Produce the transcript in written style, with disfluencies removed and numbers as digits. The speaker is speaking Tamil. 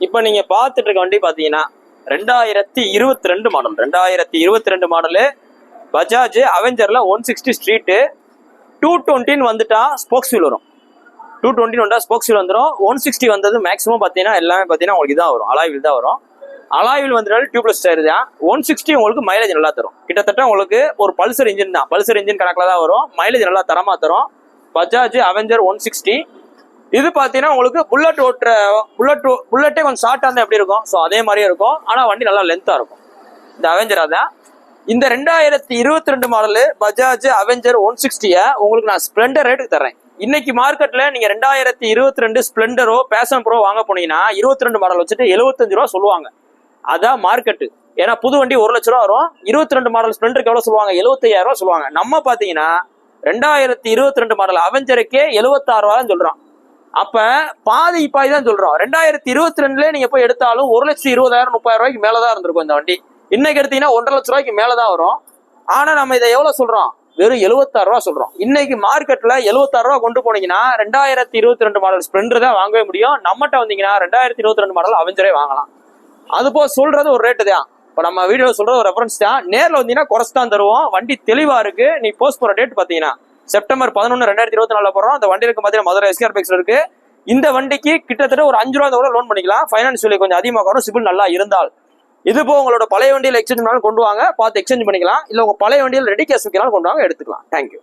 இப்போ நீங்க பார்த்துட்டு இருக்க வண்டி பாத்தீங்கன்னா 2022 மாடல். 2022 மாடலு பஜாஜ் அவெஞ்சர்ல 160 ஸ்ட்ரீட்டு 220 வந்துட்டா ஸ்போக்ஸ் வீல் வரும். 220 வந்தா ஸ்போக்ஸ் வீல் வந்துடும். 160 வந்தது மேக்ஸிமம் பார்த்தீங்கன்னா எல்லாமே பார்த்தீங்கன்னா உங்களுக்கு இதான் வரும், அலாய் வீல் தான் வரும். அலாய் வீல் வந்துட்டாலும் டியூப்லெஸ் டயர் தான். 160 உங்களுக்கு மைலேஜ் நல்லா தரும். கிட்டத்தட்ட உங்களுக்கு ஒரு பல்சர் இன்ஜின் தான், பல்சர் இன்ஜின் கணக்கில் தான் வரும். மைலேஜ் நல்லா தரமா தரும். பஜாஜ் அவெஞ்சர் 160. இது பார்த்தீங்கன்னா உங்களுக்கு புல்லட் ஓட்டுற புல்லட்டே கொஞ்சம் ஷார்ட்டாக இருந்தால் எப்படி இருக்கும், ஸோ அதே மாதிரியே இருக்கும். ஆனால் வண்டி நல்லா லென்த்தாக இருக்கும். இந்த அவெஞ்சரா தான். இந்த 2022 மாடலு பஜாஜ் அவெஞ்சர் 160 உங்களுக்கு நான் ஸ்ப்ளெண்டர் ரேட்டுக்கு தரேன். இன்னைக்கு மார்க்கெட்ல நீங்க 2022 ஸ்ப்ளெண்டரோ பேஷன் ப்ரோ வாங்க போனீங்கன்னா 22 மாடல் வச்சுட்டு 75 ரூபா சொல்லுவாங்க. அதான் மார்க்கெட்டு. ஏன்னா புது வண்டி 1 லட்ச ரூபா வரும். 22 மாடல் ஸ்ப்ளெண்டருக்கு எவ்வளவு சொல்லுவாங்க, 75,000 ரூபா சொல்லுவாங்க. நம்ம பாத்தீங்கன்னா 2022 மாடல் அவெஞ்சருக்கே 76 ரூபா தான் சொல்றோம். அப்ப பாதி தான் சொல்றோம். 2022 நீங்க போய் எடுத்தாலும் 1,20,000 30,000 ரூபாய்க்கு மேலதான் இருந்திருக்கும் இந்த வண்டி. இன்னைக்கு எடுத்தீங்கன்னா 1,50,000 லட்ச ரூபாய்க்கு மேலதான் வரும். ஆனா நம்ம இதை எவ்வளவு சொல்றோம், வெறும் 76 ரூபா சொல்றோம். இன்னைக்கு மார்க்கெட்ல 76 ரூபா கொண்டு போனீங்கன்னா 2022 மாடல் ஸ்ப்ளெண்டர் தான் வாங்கவே முடியும். நம்மகிட்ட வந்தீங்கன்னா 2022 மாடல் அவெஞ்சரே வாங்கலாம். அது போக சொல்றது ஒரு ரேட்டு தான். இப்போ நம்ம வீடியோ சொல்றது ஒரு ரெஃபரன்ஸ் தான். நேரில் வந்தீங்கன்னா குறைச்சு தான் தருவோம். வண்டி தெளிவா இருக்கு. நீ போஸ்ட் போற டேட் பாத்தீங்கன்னா செப்டம்பர் 11 2024 போடுறோம். அந்த வண்டி இருக்கு பாத்தீங்கன்னா மதுரை எஸ்கேஆர் பைக்ஸ் இருக்கு. இந்த வண்டிக்கு கிட்டத்தட்ட ஒரு 5 ரூபா கூட லோன் பண்ணிக்கலாம். ஃபைனான்ஸ் விலை கொஞ்சம் அதிகமாக வரும், சிபில் நல்லா இருந்தால். இது போக உங்களோட பழைய வண்டியில் எக்ஸ்சேஞ்ச் பண்ணாலும் கொண்டு வாங்க, பார்த்து எக்ஸ்சேஞ்ச் பண்ணிக்கலாம். இல்லை உங்க பழைய வண்டியில் ரெடி கேஷ் வைக்கலாம் கொண்டு வாங்க, எடுத்துக்கலாம். தேங்க்யூ.